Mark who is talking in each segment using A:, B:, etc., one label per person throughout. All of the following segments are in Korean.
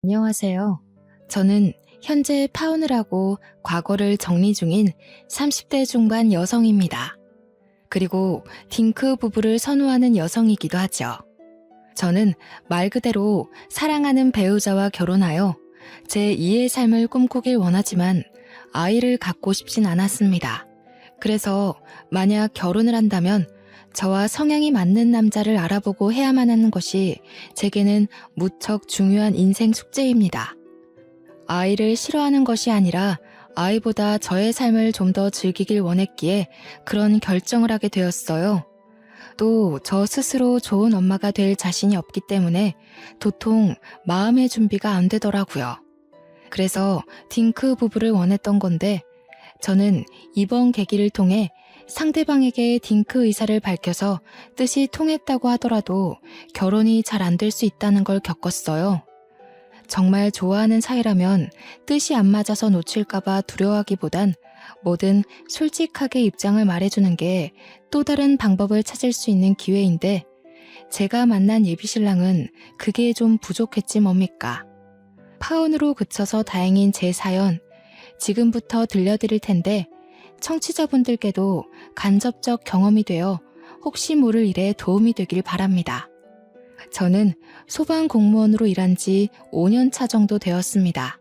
A: 안녕하세요. 저는 현재 파혼을 하고 과거를 정리 중인 30대 중반 여성입니다. 그리고 딩크 부부를 선호하는 여성이기도 하죠. 저는 말 그대로 사랑하는 배우자와 결혼하여 제 2의 삶을 꿈꾸길 원하지만 아이를 갖고 싶진 않았습니다. 그래서 만약 결혼을 한다면 저와 성향이 맞는 남자를 알아보고 해야만 하는 것이 제게는 무척 중요한 인생 숙제입니다. 아이를 싫어하는 것이 아니라 아이보다 저의 삶을 좀 더 즐기길 원했기에 그런 결정을 하게 되었어요. 또 저 스스로 좋은 엄마가 될 자신이 없기 때문에 도통 마음의 준비가 안 되더라고요. 그래서 딩크 부부를 원했던 건데 저는 이번 계기를 통해 상대방에게 딩크 의사를 밝혀서 뜻이 통했다고 하더라도 결혼이 잘 안 될 수 있다는 걸 겪었어요. 정말 좋아하는 사이라면 뜻이 안 맞아서 놓칠까봐 두려워하기보단 뭐든 솔직하게 입장을 말해주는 게 또 다른 방법을 찾을 수 있는 기회인데 제가 만난 예비신랑은 그게 좀 부족했지 뭡니까. 파혼으로 그쳐서 다행인 제 사연 지금부터 들려드릴 텐데 청취자분들께도 간접적 경험이 되어 혹시 모를 일에 도움이 되길 바랍니다. 저는 소방공무원으로 일한 지 5년 차 정도 되었습니다.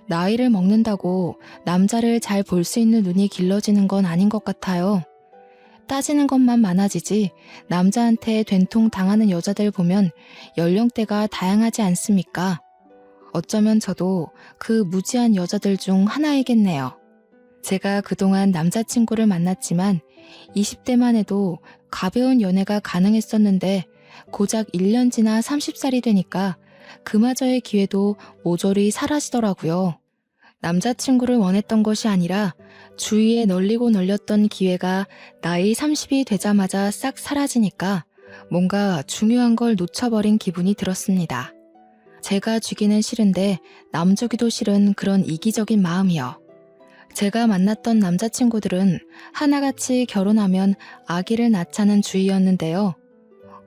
A: 나이를 먹는다고 남자를 잘 볼 수 있는 눈이 길러지는 건 아닌 것 같아요. 따지는 것만 많아지지 남자한테 된통 당하는 여자들 보면 연령대가 다양하지 않습니까? 어쩌면 저도 그 무지한 여자들 중 하나이겠네요. 제가 그동안 남자친구를 만났지만 20대만 해도 가벼운 연애가 가능했었는데 고작 1년 지나 30살이 되니까 그마저의 기회도 모조리 사라지더라고요. 남자친구를 원했던 것이 아니라 주위에 널리고 널렸던 기회가 나이 30이 되자마자 싹 사라지니까 뭔가 중요한 걸 놓쳐버린 기분이 들었습니다. 제가 주기는 싫은데 남 주기도 싫은 그런 이기적인 마음이요. 제가 만났던 남자친구들은 하나같이 결혼하면 아기를 낳자는 주의였는데요.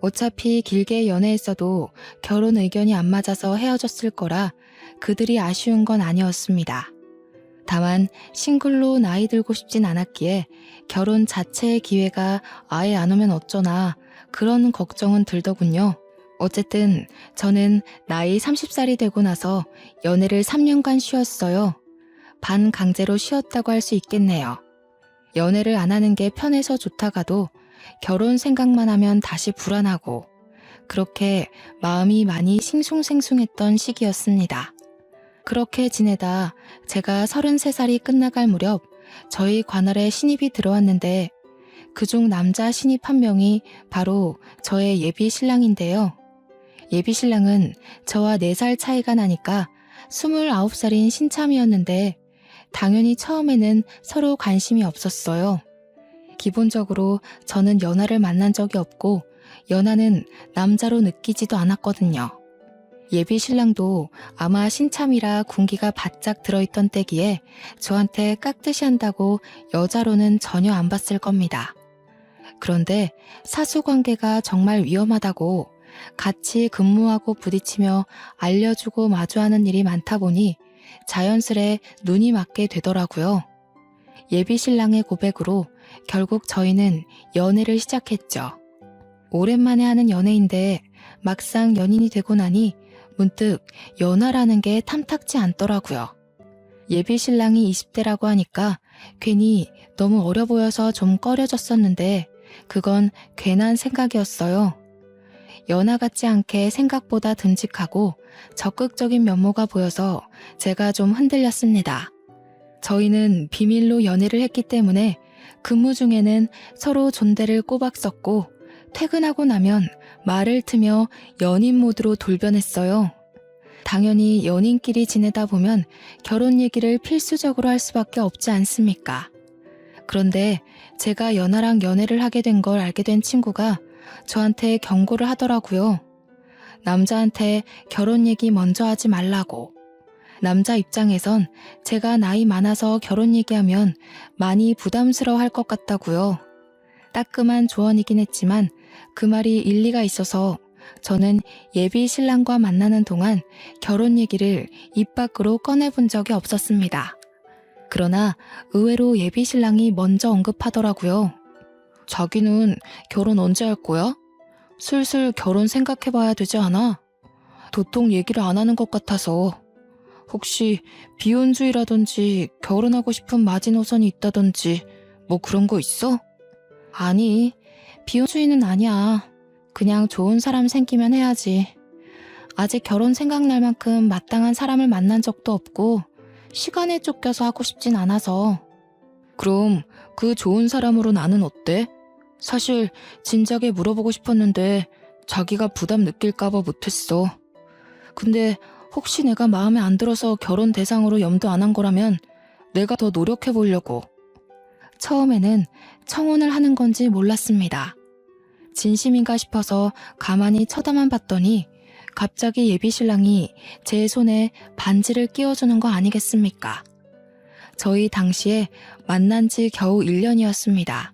A: 어차피 길게 연애했어도 결혼 의견이 안 맞아서 헤어졌을 거라 그들이 아쉬운 건 아니었습니다. 다만 싱글로 나이 들고 싶진 않았기에 결혼 자체의 기회가 아예 안 오면 어쩌나 그런 걱정은 들더군요. 어쨌든 저는 나이 30살이 되고 나서 연애를 3년간 쉬었어요. 반강제로 쉬었다고 할 수 있겠네요. 연애를 안 하는 게 편해서 좋다가도 결혼 생각만 하면 다시 불안하고 그렇게 마음이 많이 싱숭생숭했던 시기였습니다. 그렇게 지내다 제가 33살이 끝나갈 무렵 저희 관할에 신입이 들어왔는데 그중 남자 신입 한 명이 바로 저의 예비 신랑인데요. 예비 신랑은 저와 4살 차이가 나니까 29살인 신참이었는데 당연히 처음에는 서로 관심이 없었어요. 기본적으로 저는 연하를 만난 적이 없고 연하는 남자로 느끼지도 않았거든요. 예비 신랑도 아마 신참이라 군기가 바짝 들어있던 때기에 저한테 깍듯이 한다고 여자로는 전혀 안 봤을 겁니다. 그런데 사수관계가 정말 위험하다고 같이 근무하고 부딪히며 알려주고 마주하는 일이 많다 보니 자연스레 눈이 맞게 되더라고요. 예비 신랑의 고백으로 결국 저희는 연애를 시작했죠. 오랜만에 하는 연애인데 막상 연인이 되고 나니 문득 연하라는 게 탐탁지 않더라고요. 예비 신랑이 20대라고 하니까 괜히 너무 어려 보여서 좀 꺼려졌었는데 그건 괜한 생각이었어요. 연하 같지 않게 생각보다 듬직하고 적극적인 면모가 보여서 제가 좀 흔들렸습니다. 저희는 비밀로 연애를 했기 때문에 근무 중에는 서로 존대를 꼬박 썼고 퇴근하고 나면 말을 트며 연인 모드로 돌변했어요. 당연히 연인끼리 지내다 보면 결혼 얘기를 필수적으로 할 수밖에 없지 않습니까? 그런데 제가 연하랑 연애를 하게 된 걸 알게 된 친구가 저한테 경고를 하더라고요. 남자한테 결혼 얘기 먼저 하지 말라고. 남자 입장에선 제가 나이 많아서 결혼 얘기하면 많이 부담스러워 할 것 같다고요. 따끔한 조언이긴 했지만 그 말이 일리가 있어서 저는 예비 신랑과 만나는 동안 결혼 얘기를 입 밖으로 꺼내본 적이 없었습니다. 그러나 의외로 예비 신랑이 먼저 언급하더라고요. 자기는 결혼 언제 할 거야? 슬슬 결혼 생각해봐야 되지 않아? 도통 얘기를 안 하는 것 같아서. 혹시 비혼주의라든지 결혼하고 싶은 마지노선이 있다든지 뭐 그런 거 있어? 아니, 비혼주의는 아니야. 그냥 좋은 사람 생기면 해야지. 아직 결혼 생각날 만큼 마땅한 사람을 만난 적도 없고 시간에 쫓겨서 하고 싶진 않아서. 그럼 그 좋은 사람으로 나는 어때? 사실 진작에 물어보고 싶었는데 자기가 부담 느낄까봐 못했어. 근데 혹시 내가 마음에 안 들어서 결혼 대상으로 염두 안 한 거라면 내가 더 노력해 보려고. 처음에는 청혼을 하는 건지 몰랐습니다. 진심인가 싶어서 가만히 쳐다만 봤더니 갑자기 예비 신랑이 제 손에 반지를 끼워주는 거 아니겠습니까? 저희 당시에 만난 지 겨우 1년이었습니다.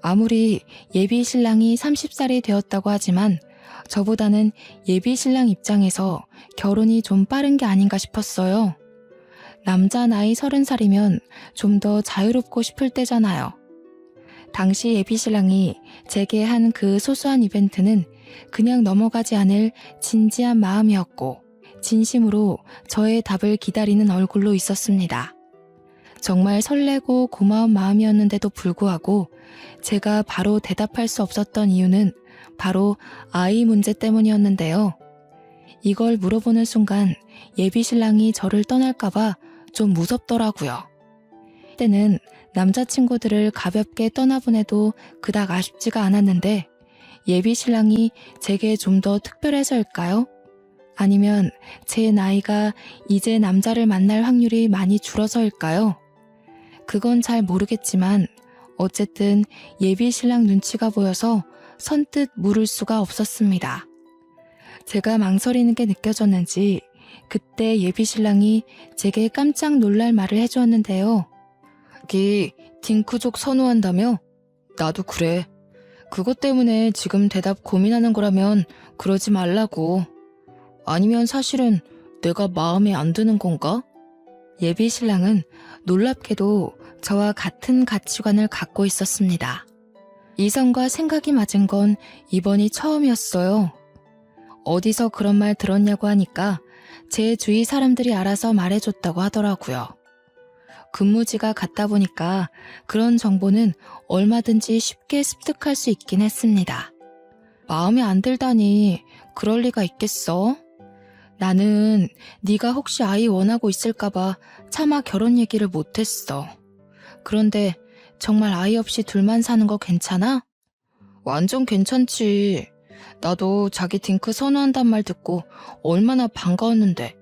A: 아무리 예비 신랑이 30살이 되었다고 하지만 저보다는 예비 신랑 입장에서 결혼이 좀 빠른 게 아닌가 싶었어요. 남자 나이 30살이면 좀 더 자유롭고 싶을 때잖아요. 당시 예비 신랑이 제게 한 그 소소한 이벤트는 그냥 넘어가지 않을 진지한 마음이었고 진심으로 저의 답을 기다리는 얼굴로 있었습니다. 정말 설레고 고마운 마음이었는데도 불구하고 제가 바로 대답할 수 없었던 이유는 바로 아이 문제 때문이었는데요. 이걸 물어보는 순간 예비 신랑이 저를 떠날까봐 좀 무섭더라고요. 때는 남자친구들을 가볍게 떠나보내도 그닥 아쉽지가 않았는데 예비 신랑이 제게 좀 더 특별해서일까요? 아니면 제 나이가 이제 남자를 만날 확률이 많이 줄어서일까요? 그건 잘 모르겠지만 어쨌든 예비 신랑 눈치가 보여서 선뜻 물을 수가 없었습니다. 제가 망설이는 게 느껴졌는지 그때 예비 신랑이 제게 깜짝 놀랄 말을 해주었는데요. 자기 딩크족 선호한다며? 나도 그래. 그것 때문에 지금 대답 고민하는 거라면 그러지 말라고. 아니면 사실은 내가 마음에 안 드는 건가? 예비 신랑은 놀랍게도 저와 같은 가치관을 갖고 있었습니다. 이성과 생각이 맞은 건 이번이 처음이었어요. 어디서 그런 말 들었냐고 하니까 제 주위 사람들이 알아서 말해줬다고 하더라고요. 근무지가 같다 보니까 그런 정보는 얼마든지 쉽게 습득할 수 있긴 했습니다. 마음에 안 들다니 그럴 리가 있겠어? 나는 네가 혹시 아이 원하고 있을까봐 차마 결혼 얘기를 못했어. 그런데 정말 아이 없이 둘만 사는 거 괜찮아? 완전 괜찮지. 나도 자기 딩크 선호한단 말 듣고 얼마나 반가웠는데.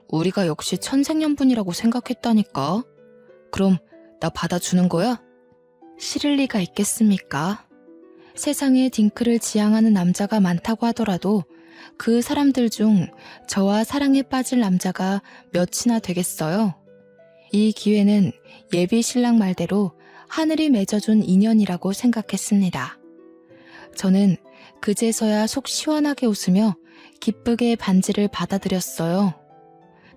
A: 우리가 역시 천생연분이라고 생각했다니까. 그럼 나 받아주는 거야? 싫을 리가 있겠습니까? 세상에 딩크를 지향하는 남자가 많다고 하더라도 그 사람들 중 저와 사랑에 빠질 남자가 몇이나 되겠어요? 이 기회는 예비 신랑 말대로 하늘이 맺어준 인연이라고 생각했습니다. 저는 그제서야 속 시원하게 웃으며 기쁘게 반지를 받아들였어요.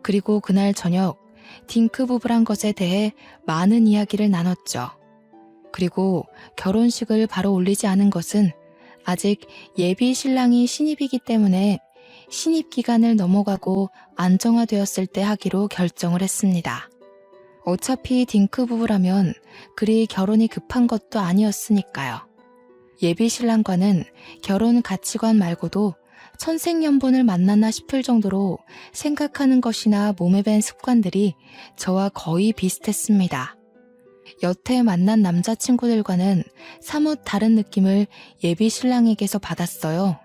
A: 그리고 그날 저녁 딩크 부부란 것에 대해 많은 이야기를 나눴죠. 그리고 결혼식을 바로 올리지 않은 것은 아직 예비 신랑이 신입이기 때문에 신입 기간을 넘어가고 안정화되었을 때 하기로 결정을 했습니다. 어차피 딩크 부부라면 그리 결혼이 급한 것도 아니었으니까요. 예비 신랑과는 결혼 가치관 말고도 천생연분을 만났나 싶을 정도로 생각하는 것이나 몸에 밴 습관들이 저와 거의 비슷했습니다. 여태 만난 남자친구들과는 사뭇 다른 느낌을 예비 신랑에게서 받았어요.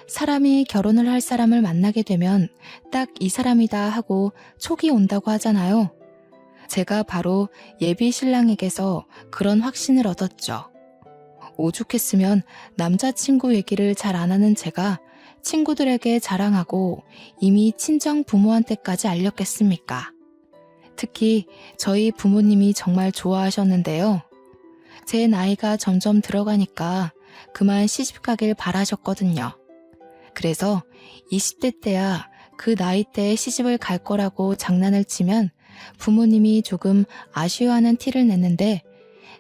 A: 사람이 결혼을 할 사람을 만나게 되면 딱 이 사람이다 하고 촉이 온다고 하잖아요. 제가 바로 예비 신랑에게서 그런 확신을 얻었죠. 오죽했으면 남자친구 얘기를 잘 안 하는 제가 친구들에게 자랑하고 이미 친정 부모한테까지 알렸겠습니까? 특히 저희 부모님이 정말 좋아하셨는데요. 제 나이가 점점 들어가니까 그만 시집가길 바라셨거든요. 그래서 20대 때야 그 나이 때에 시집을 갈 거라고 장난을 치면 부모님이 조금 아쉬워하는 티를 냈는데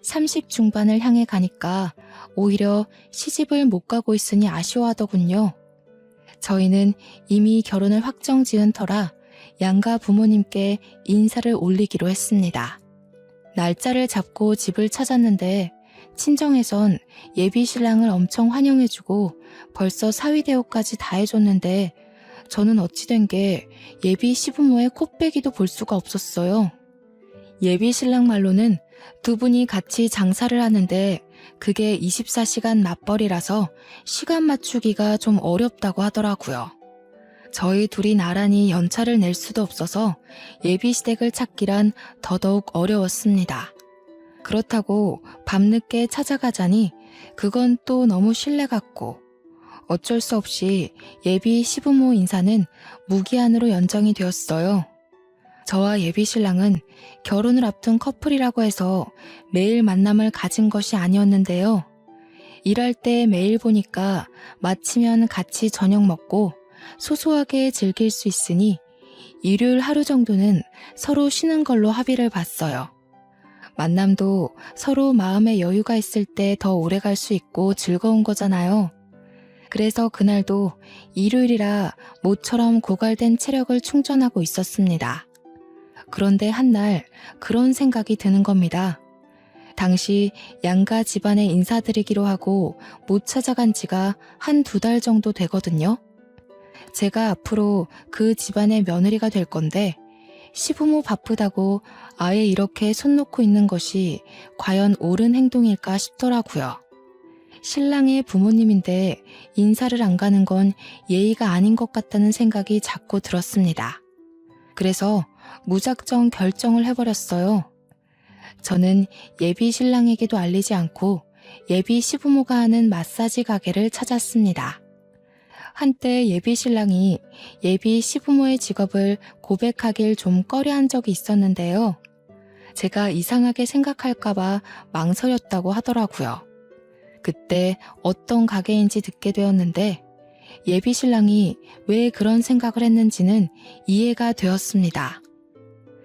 A: 30 중반을 향해 가니까 오히려 시집을 못 가고 있으니 아쉬워하더군요. 저희는 이미 결혼을 확정 지은 터라 양가 부모님께 인사를 올리기로 했습니다. 날짜를 잡고 집을 찾았는데 친정에선 예비 신랑을 엄청 환영해주고 벌써 사위 대우까지 다 해줬는데 저는 어찌된 게 예비 시부모의 코빼기도 볼 수가 없었어요. 예비 신랑 말로는 두 분이 같이 장사를 하는데 그게 24시간 맞벌이라서 시간 맞추기가 좀 어렵다고 하더라고요. 저희 둘이 나란히 연차를 낼 수도 없어서 예비 시댁을 찾기란 더더욱 어려웠습니다. 그렇다고 밤늦게 찾아가자니 그건 또 너무 신뢰 같고 어쩔 수 없이 예비 시부모 인사는 무기한으로 연장이 되었어요. 저와 예비 신랑은 결혼을 앞둔 커플이라고 해서 매일 만남을 가진 것이 아니었는데요. 일할 때 매일 보니까 마치면 같이 저녁 먹고 소소하게 즐길 수 있으니 일요일 하루 정도는 서로 쉬는 걸로 합의를 봤어요. 만남도 서로 마음의 여유가 있을 때 더 오래 갈 수 있고 즐거운 거잖아요. 그래서 그날도 일요일이라 모처럼 고갈된 체력을 충전하고 있었습니다. 그런데 한날 그런 생각이 드는 겁니다. 당시 양가 집안에 인사드리기로 하고 못 찾아간 지가 한두 달 정도 되거든요. 제가 앞으로 그 집안의 며느리가 될 건데 시부모 바쁘다고 아예 이렇게 손 놓고 있는 것이 과연 옳은 행동일까 싶더라고요. 신랑의 부모님인데 인사를 안 가는 건 예의가 아닌 것 같다는 생각이 자꾸 들었습니다. 그래서 무작정 결정을 해버렸어요. 저는 예비 신랑에게도 알리지 않고 예비 시부모가 하는 마사지 가게를 찾았습니다. 한때 예비 신랑이 예비 시부모의 직업을 고백하길 좀 꺼려한 적이 있었는데요. 제가 이상하게 생각할까봐 망설였다고 하더라고요. 그때 어떤 가게인지 듣게 되었는데 예비 신랑이 왜 그런 생각을 했는지는 이해가 되었습니다.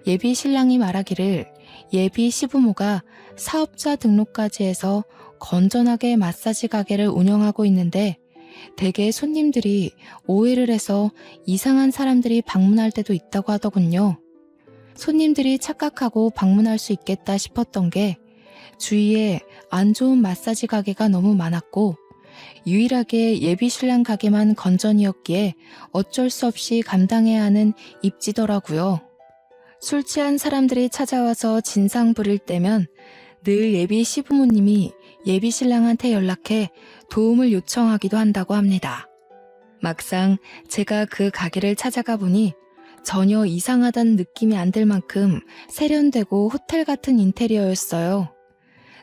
A: 예비 신랑이 말하기를 예비 시부모가 사업자 등록까지 해서 건전하게 마사지 가게를 운영하고 있는데 대개 손님들이 오해를 해서 이상한 사람들이 방문할 때도 있다고 하더군요. 손님들이 착각하고 방문할 수 있겠다 싶었던 게 주위에 안 좋은 마사지 가게가 너무 많았고 유일하게 예비 신랑 가게만 건전이었기에 어쩔 수 없이 감당해야 하는 입지더라고요. 술 취한 사람들이 찾아와서 진상 부릴 때면 늘 예비 시부모님이 예비 신랑한테 연락해 도움을 요청하기도 한다고 합니다. 막상 제가 그 가게를 찾아가 보니 전혀 이상하다는 느낌이 안 들 만큼 세련되고 호텔 같은 인테리어였어요.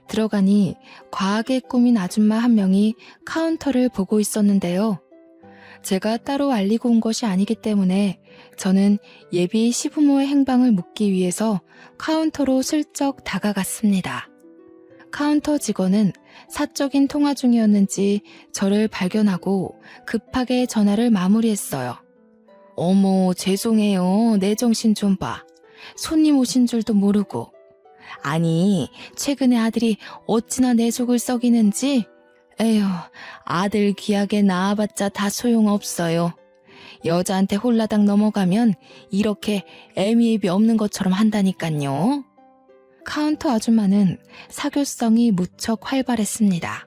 A: 들어가니 과하게 꾸민 아줌마 한 명이 카운터를 보고 있었는데요. 제가 따로 알리고 온 것이 아니기 때문에 저는 예비 시부모의 행방을 묻기 위해서 카운터로 슬쩍 다가갔습니다. 카운터 직원은 사적인 통화 중이었는지 저를 발견하고 급하게 전화를 마무리했어요. 어머, 죄송해요. 내 정신 좀 봐. 손님 오신 줄도 모르고. 아니, 최근에 아들이 어찌나 내 속을 썩이는지. 에휴, 아들 귀하게 낳아봤자 다 소용없어요. 여자한테 홀라당 넘어가면 이렇게 애미애비 없는 것처럼 한다니깐요. 카운터 아줌마는 사교성이 무척 활발했습니다.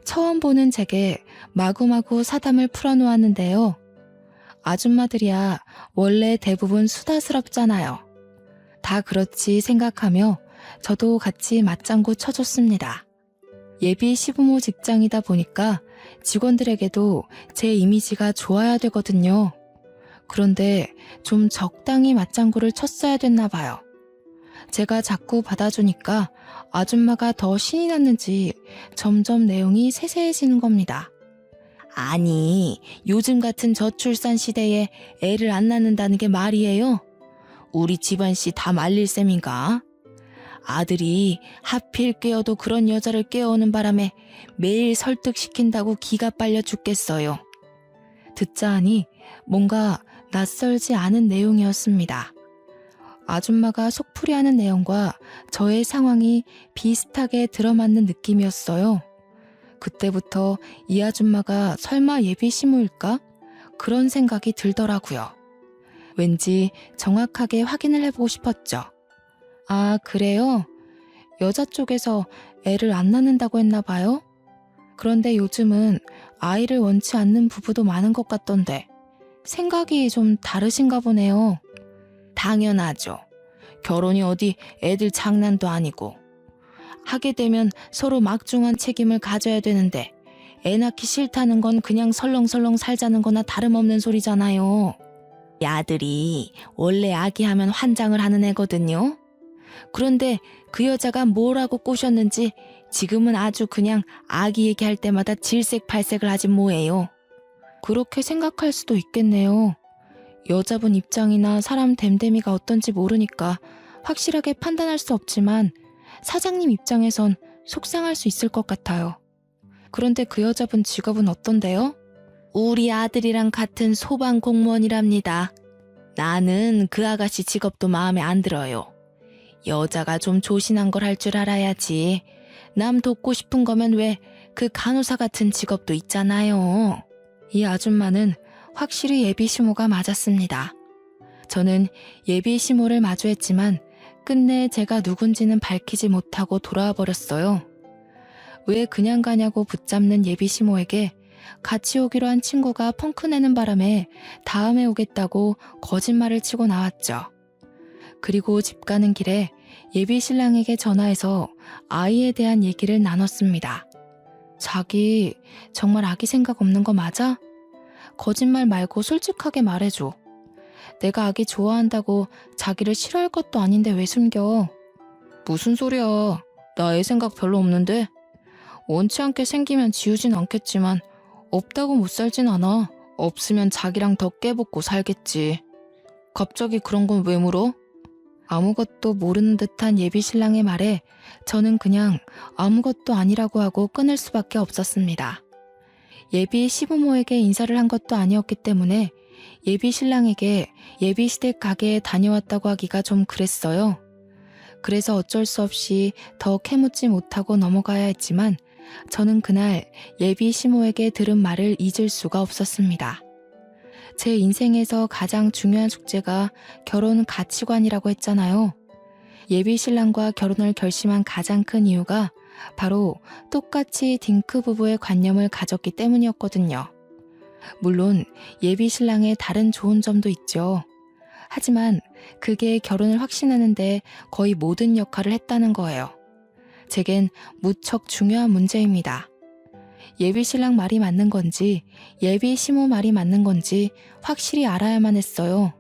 A: 처음 보는 제게 마구마구 사담을 풀어놓았는데요. 아줌마들이야 원래 대부분 수다스럽잖아요. 다 그렇지 생각하며 저도 같이 맞장구 쳐줬습니다. 예비 시부모 직장이다 보니까 직원들에게도 제 이미지가 좋아야 되거든요. 그런데 좀 적당히 맞장구를 쳤어야 됐나 봐요. 제가 자꾸 받아주니까 아줌마가 더 신이 났는지 점점 내용이 세세해지는 겁니다. 아니, 요즘 같은 저출산 시대에 애를 안 낳는다는 게 말이에요? 우리 집안씨 다 말릴 셈인가? 아들이 하필 깨어도 그런 여자를 깨워오는 바람에 매일 설득시킨다고 기가 빨려 죽겠어요. 듣자 하니 뭔가 낯설지 않은 내용이었습니다. 아줌마가 속풀이하는 내용과 저의 상황이 비슷하게 들어맞는 느낌이었어요. 그때부터 이 아줌마가 설마 예비 시모일까? 그런 생각이 들더라고요. 왠지 정확하게 확인을 해보고 싶었죠. 아, 그래요? 여자 쪽에서 애를 안 낳는다고 했나 봐요? 그런데 요즘은 아이를 원치 않는 부부도 많은 것 같던데 생각이 좀 다르신가 보네요. 당연하죠. 결혼이 어디 애들 장난도 아니고. 하게 되면 서로 막중한 책임을 가져야 되는데 애 낳기 싫다는 건 그냥 설렁설렁 살자는 거나 다름없는 소리잖아요. 이 아들이 원래 아기하면 환장을 하는 애거든요. 그런데 그 여자가 뭐라고 꼬셨는지 지금은 아주 그냥 아기 얘기할 때마다 질색팔색을 하지 뭐예요. 그렇게 생각할 수도 있겠네요. 여자분 입장이나 사람 됨됨이가 어떤지 모르니까 확실하게 판단할 수 없지만 사장님 입장에선 속상할 수 있을 것 같아요. 그런데 그 여자분 직업은 어떤데요? 우리 아들이랑 같은 소방 공무원이랍니다. 나는 그 아가씨 직업도 마음에 안 들어요. 여자가 좀 조신한 걸 할 줄 알아야지. 남 돕고 싶은 거면 왜 그 간호사 같은 직업도 있잖아요. 이 아줌마는 확실히 예비 시모가 맞았습니다. 저는 예비 시모를 마주했지만 끝내 제가 누군지는 밝히지 못하고 돌아와 버렸어요. 왜 그냥 가냐고 붙잡는 예비 시모에게 같이 오기로 한 친구가 펑크내는 바람에 다음에 오겠다고 거짓말을 치고 나왔죠. 그리고 집 가는 길에 예비 신랑에게 전화해서 아이에 대한 얘기를 나눴습니다. 자기 정말 아기 생각 없는 거 맞아? 거짓말 말고 솔직하게 말해줘. 내가 아기 좋아한다고 자기를 싫어할 것도 아닌데 왜 숨겨? 무슨 소리야. 나 애 생각 별로 없는데. 원치 않게 생기면 지우진 않겠지만 없다고 못 살진 않아. 없으면 자기랑 더 깨붙고 살겠지. 갑자기 그런 건 왜 물어? 아무것도 모르는 듯한 예비 신랑의 말에 저는 그냥 아무것도 아니라고 하고 끊을 수밖에 없었습니다. 예비 시부모에게 인사를 한 것도 아니었기 때문에 예비 신랑에게 예비 시댁 가게에 다녀왔다고 하기가 좀 그랬어요. 그래서 어쩔 수 없이 더 캐묻지 못하고 넘어가야 했지만 저는 그날 예비 시모에게 들은 말을 잊을 수가 없었습니다. 제 인생에서 가장 중요한 숙제가 결혼 가치관이라고 했잖아요. 예비 신랑과 결혼을 결심한 가장 큰 이유가 바로 똑같이 딩크 부부의 관념을 가졌기 때문이었거든요. 물론 예비 신랑의 다른 좋은 점도 있죠. 하지만 그게 결혼을 확신하는데 거의 모든 역할을 했다는 거예요. 제겐 무척 중요한 문제입니다. 예비 신랑 말이 맞는 건지 예비 시모 말이 맞는 건지 확실히 알아야만 했어요.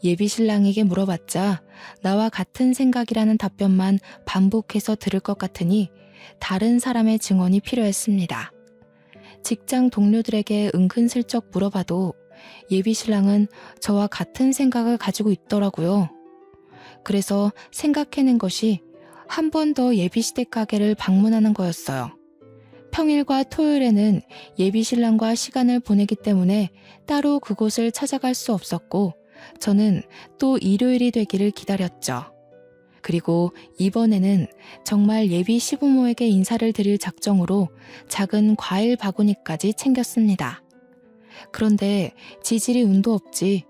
A: 예비 신랑에게 물어봤자 나와 같은 생각이라는 답변만 반복해서 들을 것 같으니 다른 사람의 증언이 필요했습니다. 직장 동료들에게 은근슬쩍 물어봐도 예비 신랑은 저와 같은 생각을 가지고 있더라고요. 그래서 생각해낸 것이 한 번 더 예비 시댁 가게를 방문하는 거였어요. 평일과 토요일에는 예비 신랑과 시간을 보내기 때문에 따로 그곳을 찾아갈 수 없었고 저는 또 일요일이 되기를 기다렸죠. 그리고 이번에는 정말 예비 시부모에게 인사를 드릴 작정으로 작은 과일 바구니까지 챙겼습니다. 그런데 지질이 운도 없지.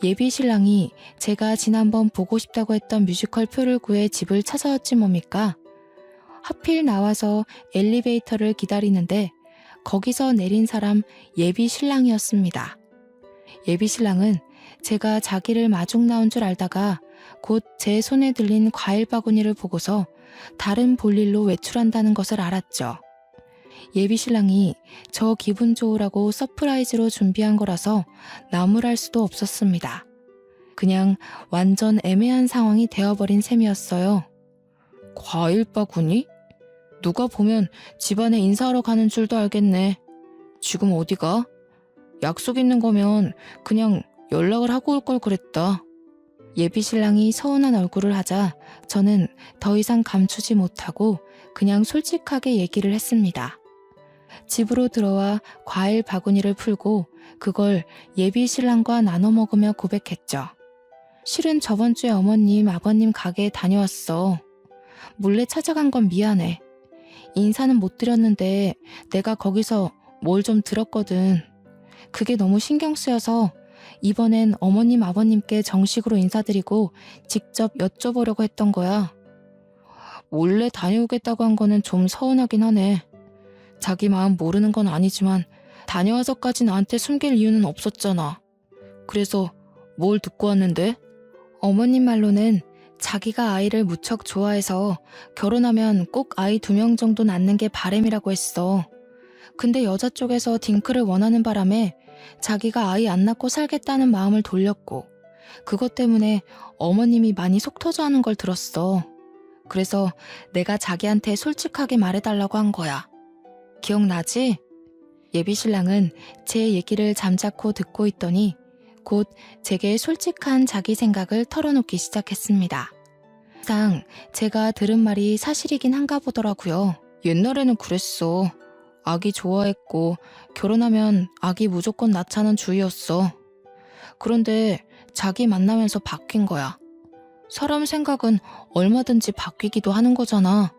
A: 예비 신랑이 제가 지난번 보고 싶다고 했던 뮤지컬 표를 구해 집을 찾아왔지 뭡니까? 하필 나와서 엘리베이터를 기다리는데 거기서 내린 사람 예비 신랑이었습니다. 예비 신랑은 제가 자기를 마중 나온 줄 알다가 곧 제 손에 들린 과일 바구니를 보고서 다른 볼일로 외출한다는 것을 알았죠. 예비 신랑이 저 기분 좋으라고 서프라이즈로 준비한 거라서 나무랄 수도 없었습니다. 그냥 완전 애매한 상황이 되어버린 셈이었어요. 과일 바구니? 누가 보면 집안에 인사하러 가는 줄도 알겠네. 지금 어디가? 약속 있는 거면 그냥 연락을 하고 올 걸 그랬다. 예비 신랑이 서운한 얼굴을 하자 저는 더 이상 감추지 못하고 그냥 솔직하게 얘기를 했습니다. 집으로 들어와 과일 바구니를 풀고 그걸 예비 신랑과 나눠 먹으며 고백했죠. 실은 저번 주에 어머님, 아버님 가게에 다녀왔어. 몰래 찾아간 건 미안해. 인사는 못 드렸는데 내가 거기서 뭘 좀 들었거든. 그게 너무 신경 쓰여서 이번엔 어머님, 아버님께 정식으로 인사드리고 직접 여쭤보려고 했던 거야. 몰래 다녀오겠다고 한 거는 좀 서운하긴 하네. 자기 마음 모르는 건 아니지만 다녀와서까지 나한테 숨길 이유는 없었잖아. 그래서 뭘 듣고 왔는데? 어머님 말로는 자기가 아이를 무척 좋아해서 결혼하면 꼭 아이 2명 정도 낳는 게 바람이라고 했어. 근데 여자 쪽에서 딩크를 원하는 바람에 자기가 아이 안 낳고 살겠다는 마음을 돌렸고 그것 때문에 어머님이 많이 속 터져하는 걸 들었어. 그래서 내가 자기한테 솔직하게 말해달라고 한 거야. 기억나지? 예비 신랑은 제 얘기를 잠자코 듣고 있더니 곧 제게 솔직한 자기 생각을 털어놓기 시작했습니다. 항상 제가 들은 말이 사실이긴 한가 보더라고요. 옛날에는 그랬어. 아기 좋아했고 결혼하면 아기 무조건 낳자는 주의였어. 그런데 자기 만나면서 바뀐 거야. 사람 생각은 얼마든지 바뀌기도 하는 거잖아.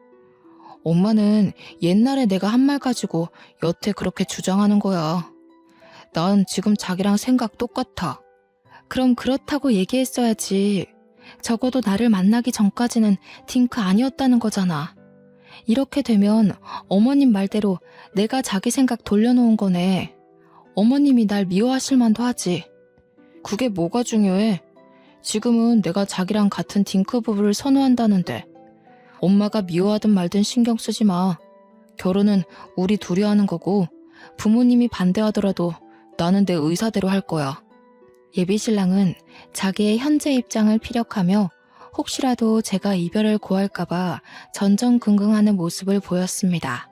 A: 엄마는 옛날에 내가 한 말 가지고 여태 그렇게 주장하는 거야. 난 지금 자기랑 생각 똑같아. 그럼 그렇다고 얘기했어야지. 적어도 나를 만나기 전까지는 딩크 아니었다는 거잖아. 이렇게 되면 어머님 말대로 내가 자기 생각 돌려놓은 거네. 어머님이 날 미워하실 만도 하지. 그게 뭐가 중요해? 지금은 내가 자기랑 같은 딩크 부부를 선호한다는데 엄마가 미워하든 말든 신경 쓰지 마. 결혼은 우리 둘이 하는 거고 부모님이 반대하더라도 나는 내 의사대로 할 거야. 예비 신랑은 자기의 현재 입장을 피력하며 혹시라도 제가 이별을 고할까봐 전전긍긍하는 모습을 보였습니다.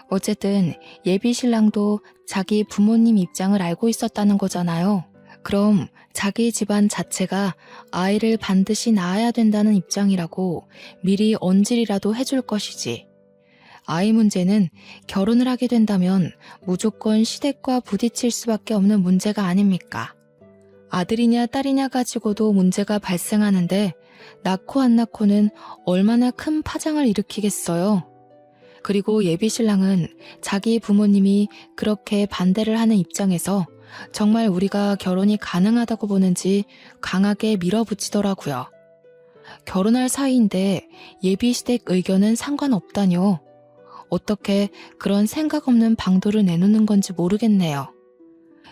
A: 어쨌든 예비 신랑도 자기 부모님 입장을 알고 있었다는 거잖아요. 그럼 자기 집안 자체가 아이를 반드시 낳아야 된다는 입장이라고 미리 언질이라도 해줄 것이지. 아이 문제는 결혼을 하게 된다면 무조건 시댁과 부딪힐 수밖에 없는 문제가 아닙니까? 아들이냐 딸이냐 가지고도 문제가 발생하는데 낳고 안 낳고는 얼마나 큰 파장을 일으키겠어요. 그리고 예비 신랑은 자기 부모님이 그렇게 반대를 하는 입장에서 정말 우리가 결혼이 가능하다고 보는지 강하게 밀어붙이더라고요. 결혼할 사이인데 예비 시댁 의견은 상관없다뇨. 어떻게 그런 생각 없는 방도를 내놓는 건지 모르겠네요.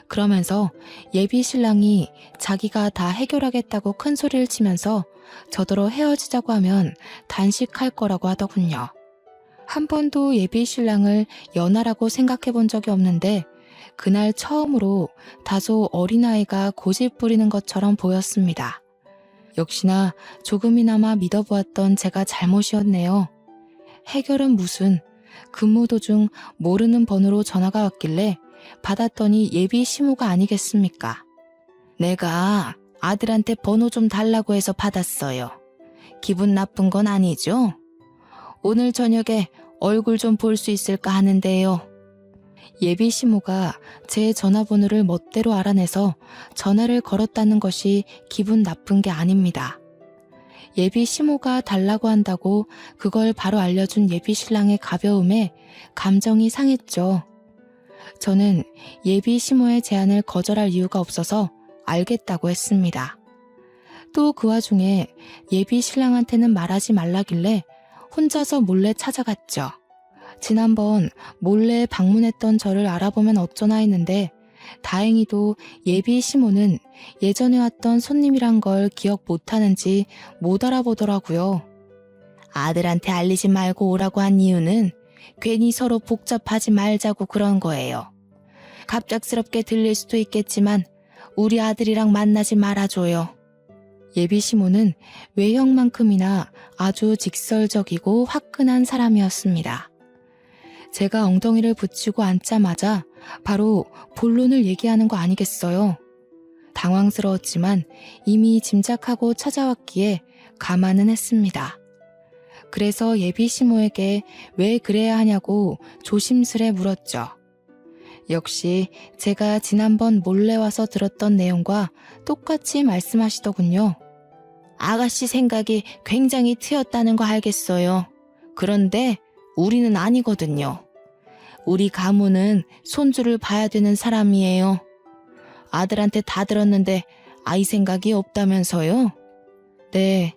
A: 그러면서 예비 신랑이 자기가 다 해결하겠다고 큰 소리를 치면서 저더러 헤어지자고 하면 단식할 거라고 하더군요. 한 번도 예비 신랑을 연하라고 생각해 본 적이 없는데 그날 처음으로 다소 어린아이가 고집 부리는 것처럼 보였습니다. 역시나 조금이나마 믿어보았던 제가 잘못이었네요. 해결은 무슨, 근무 도중 모르는 번호로 전화가 왔길래 받았더니 예비 시모가 아니겠습니까? 내가 아들한테 번호 좀 달라고 해서 받았어요. 기분 나쁜 건 아니죠? 오늘 저녁에 얼굴 좀 볼 수 있을까 하는데요. 예비 시모가 제 전화번호를 멋대로 알아내서 전화를 걸었다는 것이 기분 나쁜 게 아닙니다. 예비 시모가 달라고 한다고 그걸 바로 알려준 예비 신랑의 가벼움에 감정이 상했죠. 저는 예비 시모의 제안을 거절할 이유가 없어서 알겠다고 했습니다. 또 그 와중에 예비 신랑한테는 말하지 말라길래 혼자서 몰래 찾아갔죠. 지난번 몰래 방문했던 저를 알아보면 어쩌나 했는데 다행히도 예비 시모는 예전에 왔던 손님이란 걸 기억 못하는지 못 알아보더라고요. 아들한테 알리지 말고 오라고 한 이유는 괜히 서로 복잡하지 말자고 그런 거예요. 갑작스럽게 들릴 수도 있겠지만 우리 아들이랑 만나지 말아줘요. 예비 시모는 외형만큼이나 아주 직설적이고 화끈한 사람이었습니다. 제가 엉덩이를 붙이고 앉자마자 바로 본론을 얘기하는 거 아니겠어요? 당황스러웠지만 이미 짐작하고 찾아왔기에 감안은 했습니다. 그래서 예비 시모에게 왜 그래야 하냐고 조심스레 물었죠. 역시 제가 지난번 몰래 와서 들었던 내용과 똑같이 말씀하시더군요. 아가씨 생각이 굉장히 트였다는 거 알겠어요. 그런데 우리는 아니거든요. 우리 가문은 손주를 봐야 되는 사람이에요. 아들한테 다 들었는데 아이 생각이 없다면서요? 네,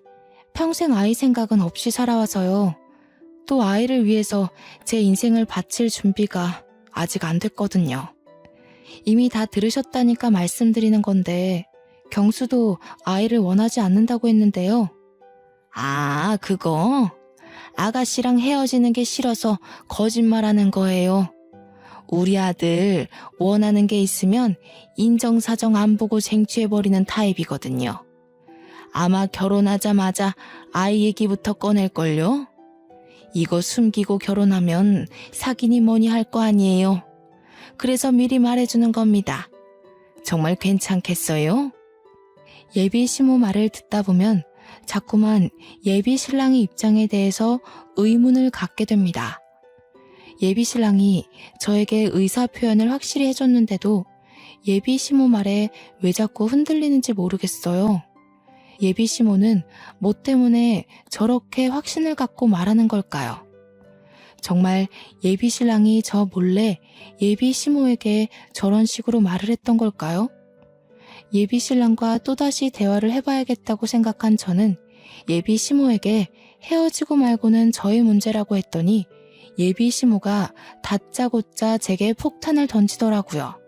A: 평생 아이 생각은 없이 살아와서요. 또 아이를 위해서 제 인생을 바칠 준비가 아직 안 됐거든요. 이미 다 들으셨다니까 말씀드리는 건데 경수도 아이를 원하지 않는다고 했는데요. 아, 그거? 아가씨랑 헤어지는 게 싫어서 거짓말하는 거예요. 우리 아들 원하는 게 있으면 인정사정 안 보고 쟁취해버리는 타입이거든요. 아마 결혼하자마자 아이 얘기부터 꺼낼걸요? 이거 숨기고 결혼하면 사귀니 뭐니 할 거 아니에요. 그래서 미리 말해주는 겁니다. 정말 괜찮겠어요? 예비 시모 말을 듣다 보면 자꾸만 예비 신랑의 입장에 대해서 의문을 갖게 됩니다. 예비 신랑이 저에게 의사 표현을 확실히 해줬는데도 예비 시모 말에 왜 자꾸 흔들리는지 모르겠어요. 예비 시모는 뭐 때문에 저렇게 확신을 갖고 말하는 걸까요? 정말 예비 신랑이 저 몰래 예비 시모에게 저런 식으로 말을 했던 걸까요? 예비 신랑과 또다시 대화를 해봐야겠다고 생각한 저는 예비 시모에게 헤어지고 말고는 저의 문제라고 했더니 예비 시모가 다짜고짜 제게 폭탄을 던지더라고요.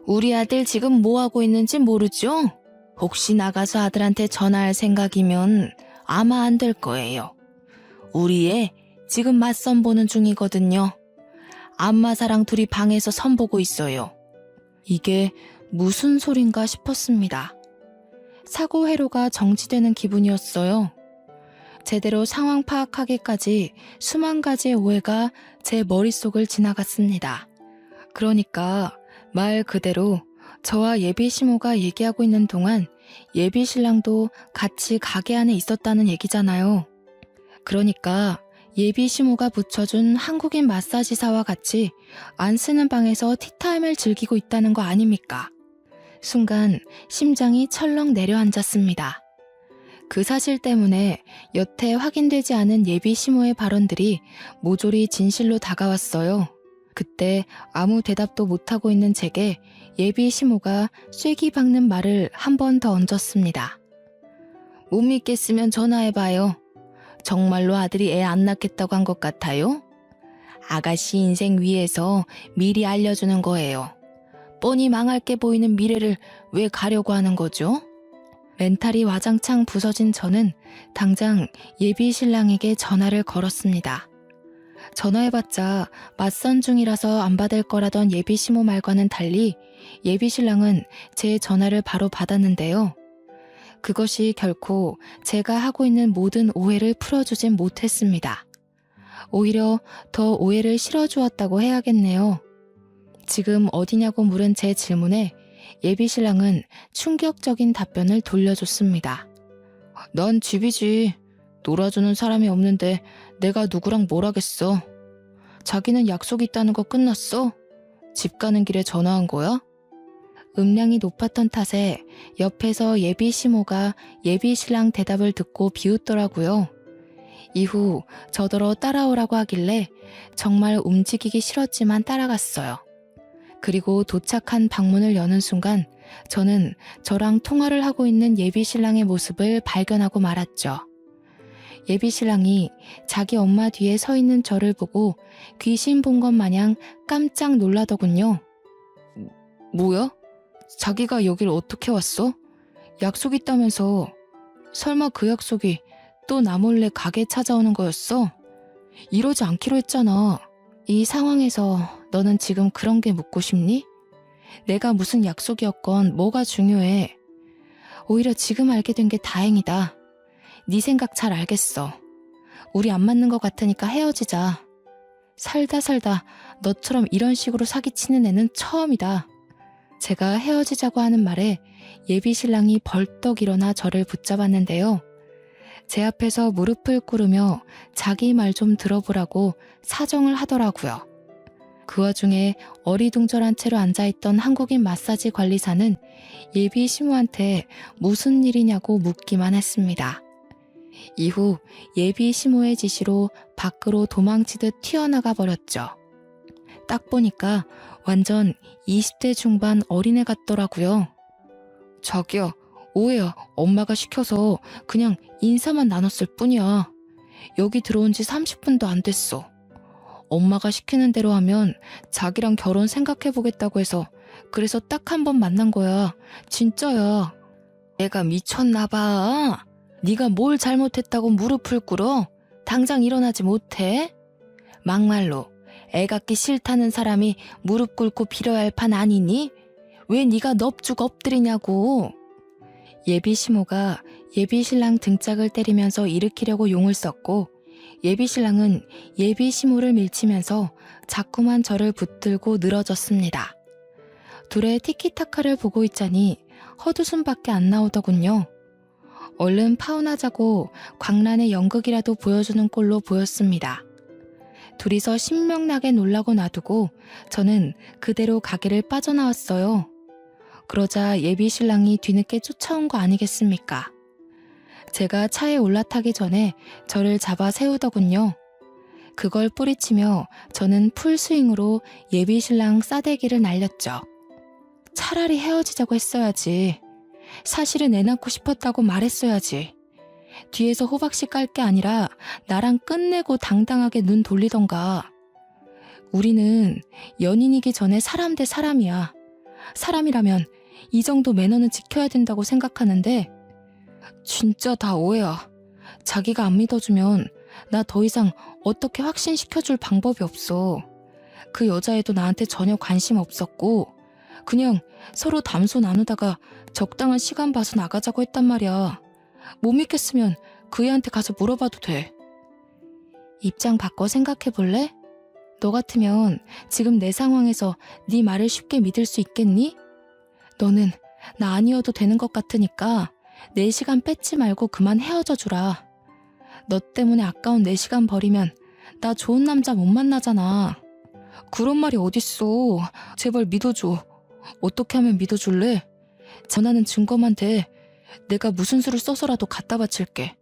A: 우리 아들 지금 뭐하고 있는지 모르죠? 혹시 나가서 아들한테 전화할 생각이면 아마 안 될 거예요. 우리 애 지금 맞선 보는 중이거든요. 안마사랑 둘이 방에서 선 보고 있어요. 이게 무슨 소린가 싶었습니다. 사고 회로가 정지되는 기분이었어요. 제대로 상황 파악하기까지 수만 가지의 오해가 제 머릿속을 지나갔습니다. 그러니까 말 그대로 저와 예비 시모가 얘기하고 있는 동안 예비 신랑도 같이 가게 안에 있었다는 얘기잖아요. 그러니까 예비 시모가 붙여준 한국인 마사지사와 같이 안 쓰는 방에서 티타임을 즐기고 있다는 거 아닙니까? 순간 심장이 철렁 내려앉았습니다. 그 사실 때문에 여태 확인되지 않은 예비 시모의 발언들이 모조리 진실로 다가왔어요. 그때 아무 대답도 못하고 있는 제게 예비 시모가 쐐기 박는 말을 한 번 더 얹었습니다. 못 믿겠으면 전화해봐요. 정말로 아들이 애 안 낳겠다고 한 것 같아요? 아가씨 인생 위해서 미리 알려주는 거예요. 뻔히 망할게 보이는 미래를 왜 가려고 하는 거죠? 멘탈이 와장창 부서진 저는 당장 예비 신랑에게 전화를 걸었습니다. 전화해봤자 맞선 중이라서 안 받을 거라던 예비 시모 말과는 달리 예비 신랑은 제 전화를 바로 받았는데요. 그것이 결코 제가 하고 있는 모든 오해를 풀어주진 못했습니다. 오히려 더 오해를 실어주었다고 해야겠네요. 지금 어디냐고 물은 제 질문에 예비 신랑은 충격적인 답변을 돌려줬습니다. 난 집이지. 놀아주는 사람이 없는데 내가 누구랑 뭘 하겠어. 자기는 약속 있다는 거 끝났어? 집 가는 길에 전화한 거야? 음량이 높았던 탓에 옆에서 예비 시모가 예비 신랑 대답을 듣고 비웃더라고요. 이후 저더러 따라오라고 하길래 정말 움직이기 싫었지만 따라갔어요. 그리고 도착한 방문을 여는 순간 저는 저랑 통화를 하고 있는 예비 신랑의 모습을 발견하고 말았죠. 예비 신랑이 자기 엄마 뒤에 서 있는 저를 보고 귀신 본 것 마냥 깜짝 놀라더군요. 뭐야? 자기가 여길 어떻게 왔어? 약속 있다면서. 설마 그 약속이 또 나 몰래 가게 찾아오는 거였어? 이러지 않기로 했잖아. 이 상황에서 너는 지금 그런 게 묻고 싶니? 내가 무슨 약속이었건 뭐가 중요해. 오히려 지금 알게 된 게 다행이다. 네 생각 잘 알겠어. 우리 안 맞는 것 같으니까 헤어지자. 살다 너처럼 이런 식으로 사기치는 애는 처음이다. 제가 헤어지자고 하는 말에 예비 신랑이 벌떡 일어나 저를 붙잡았는데요. 제 앞에서 무릎을 꿇으며 자기 말 좀 들어보라고 사정을 하더라고요. 그 와중에 어리둥절한 채로 앉아있던 한국인 마사지 관리사는 예비 시모한테 무슨 일이냐고 묻기만 했습니다. 이후 예비 시모의 지시로 밖으로 도망치듯 튀어나가 버렸죠. 딱 보니까 완전 20대 중반 어린애 같더라고요. 자기야, 오해야. 엄마가 시켜서 그냥 인사만 나눴을 뿐이야. 여기 들어온 지 30분도 안 됐어. 엄마가 시키는 대로 하면 자기랑 결혼 생각해보겠다고 해서 그래서 딱 한 번 만난 거야. 진짜야. 내가 미쳤나 봐. 네가 뭘 잘못했다고 무릎을 꿇어? 당장 일어나지 못해? 막말로 애 갖기 싫다는 사람이 무릎 꿇고 빌어야 할 판 아니니? 왜 네가 넙죽 엎드리냐고. 예비 시모가 예비 신랑 등짝을 때리면서 일으키려고 용을 썼고 예비 신랑은 예비 시모를 밀치면서 자꾸만 저를 붙들고 늘어졌습니다. 둘의 티키타카를 보고 있자니 헛웃음밖에 안 나오더군요. 얼른 파혼하자고 광란의 연극이라도 보여주는 꼴로 보였습니다. 둘이서 신명나게 놀라고 놔두고 저는 그대로 가게를 빠져나왔어요. 그러자 예비 신랑이 뒤늦게 쫓아온 거 아니겠습니까? 제가 차에 올라타기 전에 저를 잡아 세우더군요. 그걸 뿌리치며 저는 풀스윙으로 예비 신랑 싸대기를 날렸죠. 차라리 헤어지자고 했어야지. 사실은 애 낳고 싶었다고 말했어야지. 뒤에서 호박씨 깔 게 아니라 나랑 끝내고 당당하게 눈 돌리던가. 우리는 연인이기 전에 사람 대 사람이야. 사람이라면 이 정도 매너는 지켜야 된다고 생각하는데 진짜 다 오해야. 자기가 안 믿어주면 나 더 이상 어떻게 확신시켜줄 방법이 없어. 그 여자애도 나한테 전혀 관심 없었고 그냥 서로 담소 나누다가 적당한 시간 봐서 나가자고 했단 말이야. 못 믿겠으면 그 애한테 가서 물어봐도 돼. 입장 바꿔 생각해볼래? 너 같으면 지금 내 상황에서 네 말을 쉽게 믿을 수 있겠니? 너는 나 아니어도 되는 것 같으니까 내 시간 뺏지 말고 그만 헤어져 주라. 너 때문에 아까운 내 시간 버리면 나 좋은 남자 못 만나잖아. 그런 말이 어딨어. 제발 믿어줘. 어떻게 하면 믿어줄래? 전화는 증거만 돼. 내가 무슨 수를 써서라도 갖다 바칠게.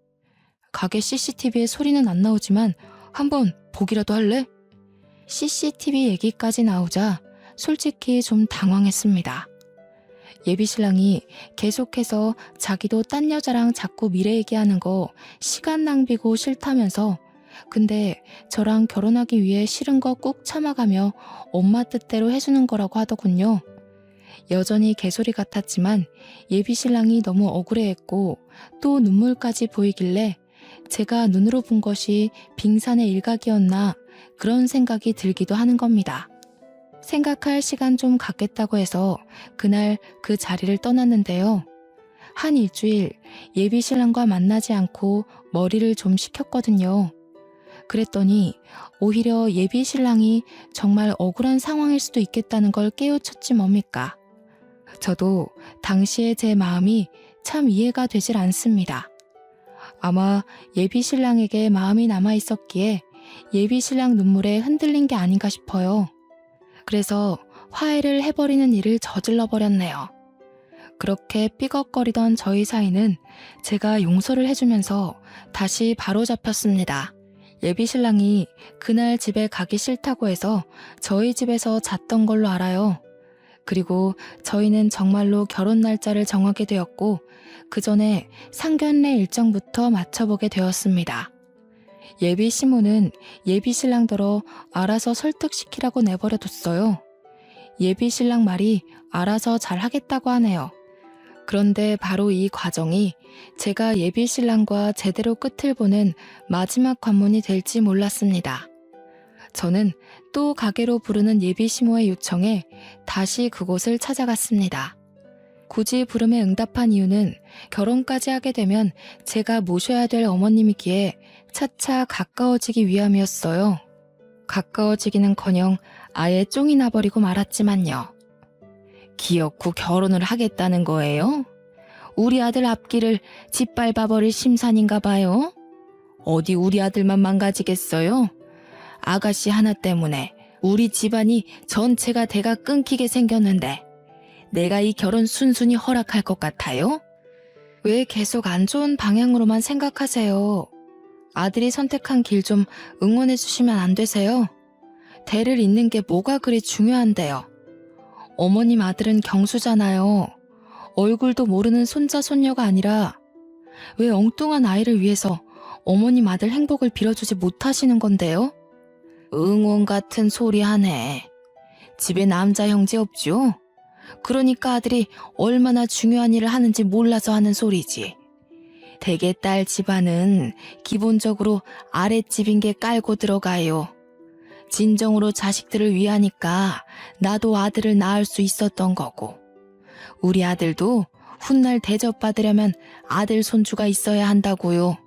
A: 가게 CCTV에 소리는 안 나오지만 한번 보기라도 할래? CCTV 얘기까지 나오자 솔직히 좀 당황했습니다. 예비 신랑이 계속해서 자기도 딴 여자랑 자꾸 미래 얘기하는 거 시간 낭비고 싫다면서 근데 저랑 결혼하기 위해 싫은 거 꾹 참아가며 엄마 뜻대로 해주는 거라고 하더군요. 여전히 개소리 같았지만 예비 신랑이 너무 억울해했고 또 눈물까지 보이길래 제가 눈으로 본 것이 빙산의 일각이었나 그런 생각이 들기도 하는 겁니다. 생각할 시간 좀 갖겠다고 해서 그날 그 자리를 떠났는데요. 한 일주일 예비 신랑과 만나지 않고 머리를 좀 식혔거든요. 그랬더니 오히려 예비 신랑이 정말 억울한 상황일 수도 있겠다는 걸 깨우쳤지 뭡니까. 저도 당시의 제 마음이 참 이해가 되질 않습니다. 아마 예비 신랑에게 마음이 남아 있었기에 예비 신랑 눈물에 흔들린 게 아닌가 싶어요. 그래서 화해를 해버리는 일을 저질러 버렸네요. 그렇게 삐걱거리던 저희 사이는 제가 용서를 해주면서 다시 바로잡혔습니다. 예비 신랑이 그날 집에 가기 싫다고 해서 저희 집에서 잤던 걸로 알아요. 그리고 저희는 정말로 결혼 날짜를 정하게 되었고 그 전에 상견례 일정부터 맞춰보게 되었습니다. 예비 시모는 예비 신랑더러 알아서 설득시키라고 내버려뒀어요. 예비 신랑 말이 알아서 잘 하겠다고 하네요. 그런데 바로 이 과정이 제가 예비 신랑과 제대로 끝을 보는 마지막 관문이 될지 몰랐습니다. 저는 또 가게로 부르는 예비 시모의 요청에 다시 그곳을 찾아갔습니다. 굳이 부름에 응답한 이유는 결혼까지 하게 되면 제가 모셔야 될 어머님이기에 차차 가까워지기 위함이었어요. 가까워지기는커녕 아예 쫑이 나버리고 말았지만요. 기어코 결혼을 하겠다는 거예요? 우리 아들 앞길을 짓밟아버릴 심산인가 봐요. 어디 우리 아들만 망가지겠어요? 아가씨 하나 때문에 우리 집안이 전체가 대가 끊기게 생겼는데 내가 이 결혼 순순히 허락할 것 같아요? 왜 계속 안 좋은 방향으로만 생각하세요? 아들이 선택한 길 좀 응원해 주시면 안 되세요? 대를 잇는 게 뭐가 그리 중요한데요. 어머님 아들은 경수잖아요. 얼굴도 모르는 손자 손녀가 아니라 왜 엉뚱한 아이를 위해서 어머님 아들 행복을 빌어주지 못하시는 건데요? 응원 같은 소리 하네. 집에 남자 형제 없죠? 그러니까 아들이 얼마나 중요한 일을 하는지 몰라서 하는 소리지. 대개 딸 집안은 기본적으로 아랫집인 게 깔고 들어가요. 진정으로 자식들을 위하니까 나도 아들을 낳을 수 있었던 거고, 우리 아들도 훗날 대접받으려면 아들 손주가 있어야 한다고요.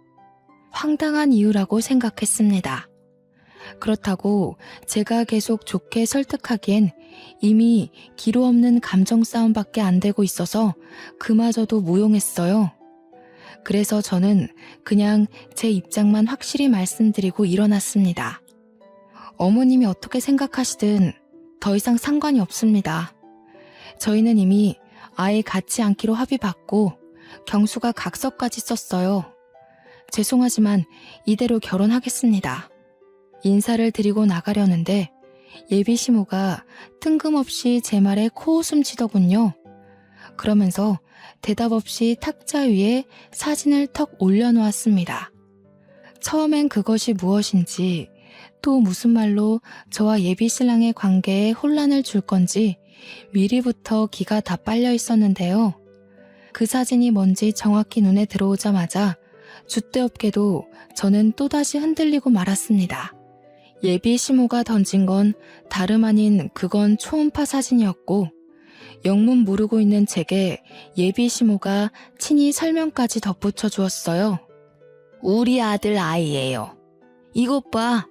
A: 황당한 이유라고 생각했습니다. 그렇다고 제가 계속 좋게 설득하기엔 이미 기로 없는 감정 싸움밖에 안 되고 있어서 그마저도 무용했어요. 그래서 저는 그냥 제 입장만 확실히 말씀드리고 일어났습니다. 어머님이 어떻게 생각하시든 더 이상 상관이 없습니다. 저희는 이미 아예 갖지 않기로 합의받고 경수가 각서까지 썼어요. 죄송하지만 이대로 결혼하겠습니다. 인사를 드리고 나가려는데 예비 시모가 뜬금없이 제 말에 코웃음 치더군요. 그러면서 대답 없이 탁자 위에 사진을 턱 올려놓았습니다. 처음엔 그것이 무엇인지 또 무슨 말로 저와 예비 신랑의 관계에 혼란을 줄 건지 미리부터 기가 다 빨려 있었는데요. 그 사진이 뭔지 정확히 눈에 들어오자마자 줏대없게도 저는 또다시 흔들리고 말았습니다. 예비 시모가 던진 건 다름 아닌 그건 초음파 사진이었고 영문 모르고 있는 제게 예비 시모가 친히 설명까지 덧붙여 주었어요. 우리 아들 아이예요. 이것 봐.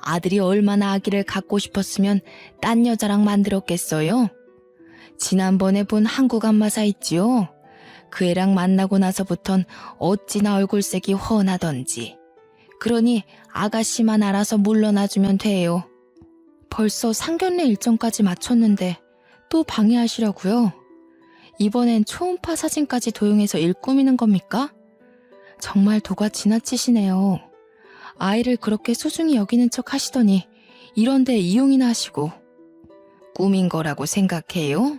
A: 아들이 얼마나 아기를 갖고 싶었으면 딴 여자랑 만들었겠어요? 지난번에 본 한국 안마사 있지요? 그 애랑 만나고 나서부턴 어찌나 얼굴색이 훤하던지. 그러니 아가씨만 알아서 물러나주면 돼요. 벌써 상견례 일정까지 마쳤는데 또 방해하시려고요? 이번엔 초음파 사진까지 도용해서 일 꾸미는 겁니까? 정말 도가 지나치시네요. 아이를 그렇게 소중히 여기는 척 하시더니 이런데 이용이나 하시고. 꿈인 거라고 생각해요?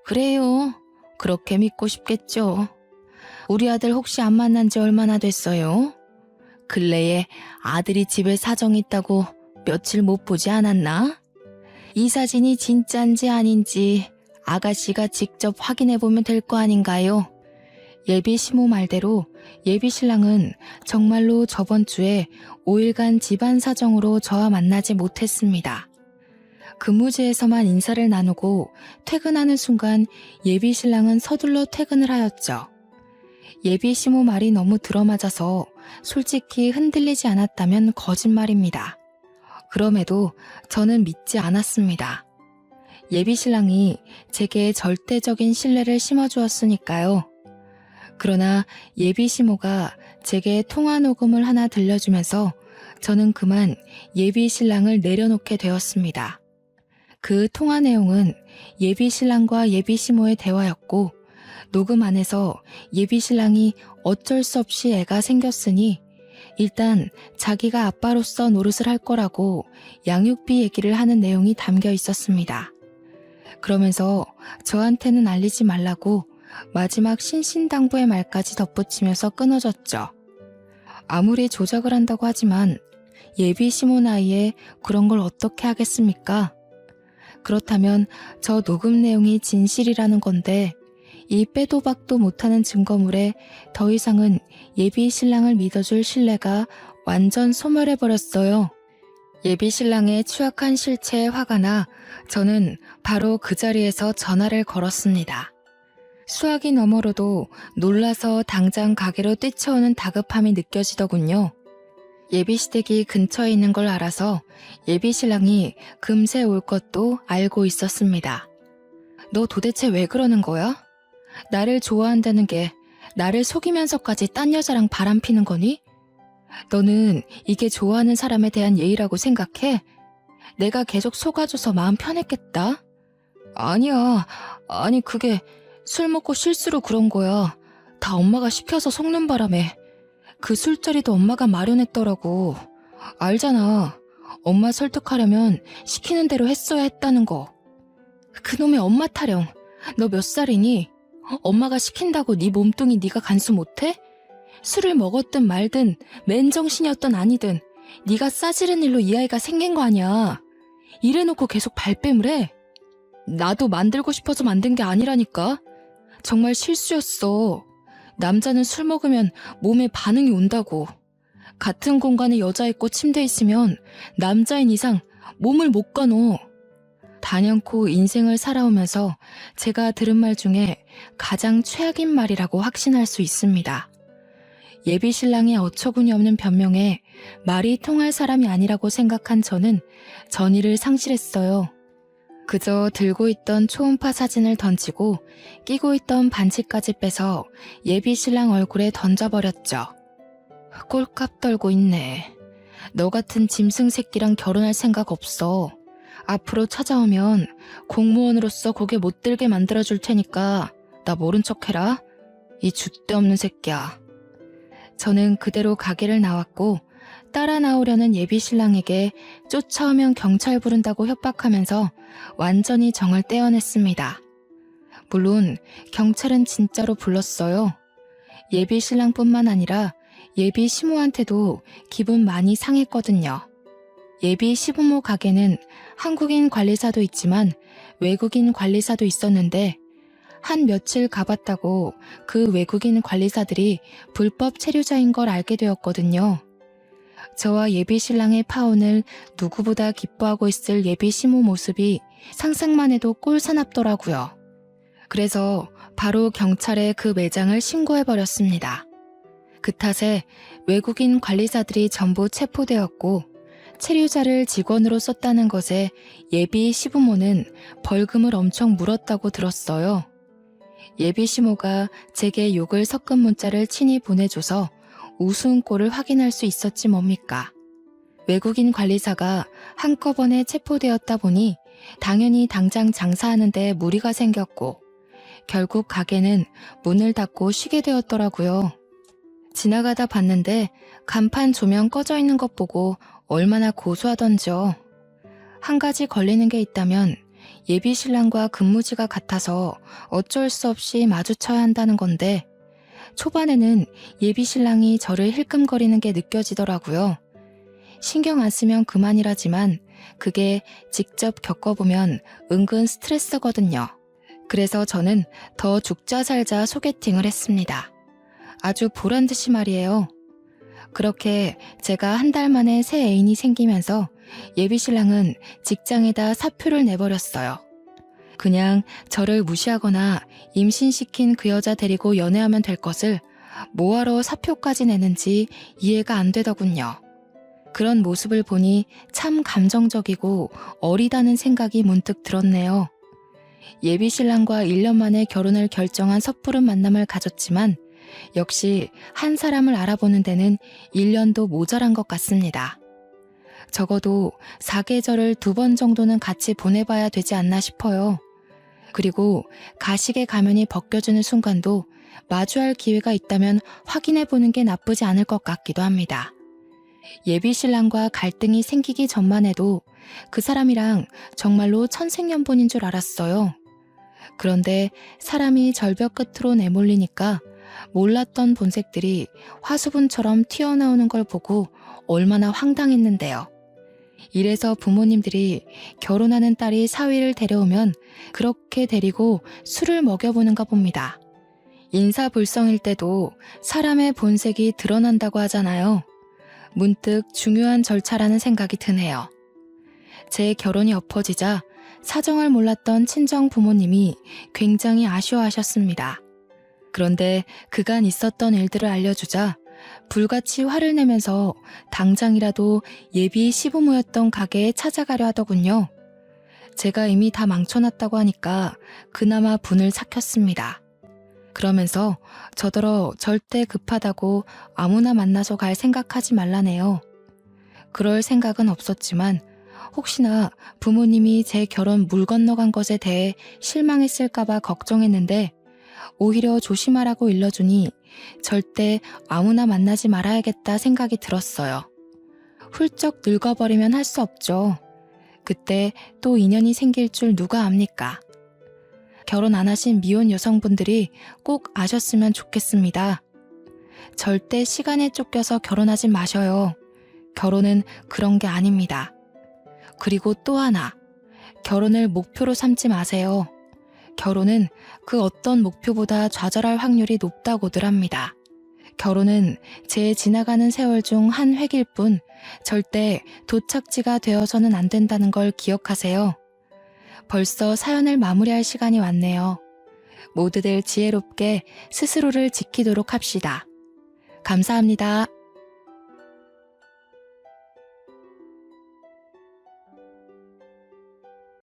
A: 그래요. 그렇게 믿고 싶겠죠. 우리 아들 혹시 안 만난 지 얼마나 됐어요? 근래에 아들이 집에 사정 있다고 며칠 못 보지 않았나? 이 사진이 진짠지 아닌지 아가씨가 직접 확인해 보면 될 거 아닌가요? 예비 시모 말대로 예비 신랑은 정말로 저번 주에 5일간 집안 사정으로 저와 만나지 못했습니다. 근무지에서만 인사를 나누고 퇴근하는 순간 예비 신랑은 서둘러 퇴근을 하였죠. 예비 시모 말이 너무 들어맞아서 솔직히 흔들리지 않았다면 거짓말입니다. 그럼에도 저는 믿지 않았습니다. 예비 신랑이 제게 절대적인 신뢰를 심어주었으니까요. 그러나 예비 시모가 제게 통화 녹음을 하나 들려주면서 저는 그만 예비 신랑을 내려놓게 되었습니다. 그 통화 내용은 예비 신랑과 예비 시모의 대화였고 녹음 안에서 예비 신랑이 어쩔 수 없이 애가 생겼으니 일단 자기가 아빠로서 노릇을 할 거라고 양육비 얘기를 하는 내용이 담겨 있었습니다. 그러면서 저한테는 알리지 말라고 마지막 신신당부의 말까지 덧붙이면서 끊어졌죠. 아무리 조작을 한다고 하지만 예비 시모 나이에 그런 걸 어떻게 하겠습니까? 그렇다면 저 녹음 내용이 진실이라는 건데 이 빼도 박도 못하는 증거물에 더 이상은 예비 신랑을 믿어줄 신뢰가 완전 소멸해버렸어요. 예비 신랑의 추악한 실체에 화가 나 저는 바로 그 자리에서 전화를 걸었습니다. 수화기 너머로도 놀라서 당장 가게로 뛰쳐오는 다급함이 느껴지더군요. 예비 시댁이 근처에 있는 걸 알아서 예비 신랑이 금세 올 것도 알고 있었습니다. 너 도대체 왜 그러는 거야? 나를 좋아한다는 게 나를 속이면서까지 딴 여자랑 바람피는 거니? 너는 이게 좋아하는 사람에 대한 예의라고 생각해? 내가 계속 속아줘서 마음 편했겠다? 아니야. 아니 그게 술 먹고 실수로 그런 거야. 다 엄마가 시켜서 속는 바람에. 그 술자리도 엄마가 마련했더라고. 알잖아. 엄마 설득하려면 시키는 대로 했어야 했다는 거. 그놈의 엄마 타령. 너 몇 살이니? 엄마가 시킨다고 네 몸뚱이 네가 간수 못해? 술을 먹었든 말든 맨정신이었든 아니든 네가 싸지른 일로 이 아이가 생긴 거 아니야. 이래놓고 계속 발뺌을 해. 나도 만들고 싶어서 만든 게 아니라니까. 정말 실수였어. 남자는 술 먹으면 몸에 반응이 온다고. 같은 공간에 여자 있고 침대 있으면 남자인 이상 몸을 못 가너. 단연코 인생을 살아오면서 제가 들은 말 중에 가장 최악인 말이라고 확신할 수 있습니다. 예비 신랑의 어처구니 없는 변명에 말이 통할 사람이 아니라고 생각한 저는 전의를 상실했어요. 그저 들고 있던 초음파 사진을 던지고 끼고 있던 반지까지 빼서 예비 신랑 얼굴에 던져버렸죠. 꼴값 떨고 있네. 너 같은 짐승 새끼랑 결혼할 생각 없어. 앞으로 찾아오면 공무원으로서 고개 못 들게 만들어줄 테니까 나 모른 척해라. 이 줏대 없는 새끼야. 저는 그대로 가게를 나왔고 따라 나오려는 예비 신랑에게 쫓아오면 경찰 부른다고 협박하면서 완전히 정을 떼어냈습니다. 물론 경찰은 진짜로 불렀어요. 예비 신랑뿐만 아니라 예비 시모한테도 기분 많이 상했거든요. 예비 시부모 가게는 한국인 관리사도 있지만 외국인 관리사도 있었는데 한 며칠 가봤다고 그 외국인 관리사들이 불법 체류자인 걸 알게 되었거든요. 저와 예비 신랑의 파혼을 누구보다 기뻐하고 있을 예비 시모 모습이 상상만 해도 꼴사납더라고요. 그래서 바로 경찰에 그 매장을 신고해버렸습니다. 그 탓에 외국인 관리사들이 전부 체포되었고 체류자를 직원으로 썼다는 것에 예비 시부모는 벌금을 엄청 물었다고 들었어요. 예비 시모가 제게 욕을 섞은 문자를 친히 보내줘서 우스운 꼴을 확인할 수 있었지 뭡니까. 외국인 관리사가 한꺼번에 체포되었다 보니 당연히 당장 장사하는 데 무리가 생겼고 결국 가게는 문을 닫고 쉬게 되었더라고요. 지나가다 봤는데 간판 조명 꺼져 있는 것 보고 얼마나 고소하던지요. 한 가지 걸리는 게 있다면 예비 신랑과 근무지가 같아서 어쩔 수 없이 마주쳐야 한다는 건데 초반에는 예비 신랑이 저를 힐끔거리는 게 느껴지더라고요. 신경 안 쓰면 그만이라지만 그게 직접 겪어보면 은근 스트레스거든요. 그래서 저는 더 죽자 살자 소개팅을 했습니다. 아주 보란듯이 말이에요. 그렇게 제가 한 달 만에 새 애인이 생기면서 예비 신랑은 직장에다 사표를 내버렸어요. 그냥 저를 무시하거나 임신시킨 그 여자 데리고 연애하면 될 것을 뭐하러 사표까지 내는지 이해가 안 되더군요. 그런 모습을 보니 참 감정적이고 어리다는 생각이 문득 들었네요. 예비 신랑과 1년 만에 결혼을 결정한 섣부른 만남을 가졌지만 역시 한 사람을 알아보는 데는 1년도 모자란 것 같습니다. 적어도 사계절을 2번 정도는 같이 보내봐야 되지 않나 싶어요. 그리고 가식의 가면이 벗겨지는 순간도 마주할 기회가 있다면 확인해보는 게 나쁘지 않을 것 같기도 합니다. 예비 신랑과 갈등이 생기기 전만 해도 그 사람이랑 정말로 천생연분인 줄 알았어요. 그런데 사람이 절벽 끝으로 내몰리니까 몰랐던 본색들이 화수분처럼 튀어나오는 걸 보고 얼마나 황당했는데요. 이래서 부모님들이 결혼하는 딸이 사위를 데려오면 그렇게 데리고 술을 먹여보는가 봅니다. 인사불성일 때도 사람의 본색이 드러난다고 하잖아요. 문득 중요한 절차라는 생각이 드네요. 제 결혼이 엎어지자 사정을 몰랐던 친정 부모님이 굉장히 아쉬워하셨습니다. 그런데 그간 있었던 일들을 알려주자 불같이 화를 내면서 당장이라도 예비 시부모였던 가게에 찾아가려 하더군요. 제가 이미 다 망쳐놨다고 하니까 그나마 분을 삭혔습니다. 그러면서 저더러 절대 급하다고 아무나 만나서 갈 생각하지 말라네요. 그럴 생각은 없었지만 혹시나 부모님이 제 결혼 물 건너간 것에 대해 실망했을까봐 걱정했는데 오히려 조심하라고 일러주니 절대 아무나 만나지 말아야겠다 생각이 들었어요. 훌쩍 늙어버리면 할 수 없죠. 그때 또 인연이 생길 줄 누가 압니까? 결혼 안 하신 미혼 여성분들이 꼭 아셨으면 좋겠습니다. 절대 시간에 쫓겨서 결혼하지 마셔요. 결혼은 그런 게 아닙니다. 그리고 또 하나, 결혼을 목표로 삼지 마세요. 결혼은 그 어떤 목표보다 좌절할 확률이 높다고들 합니다. 결혼은 제 지나가는 세월 중 한 획일 뿐 절대 도착지가 되어서는 안 된다는 걸 기억하세요. 벌써 사연을 마무리할 시간이 왔네요. 모두들 지혜롭게 스스로를 지키도록 합시다. 감사합니다.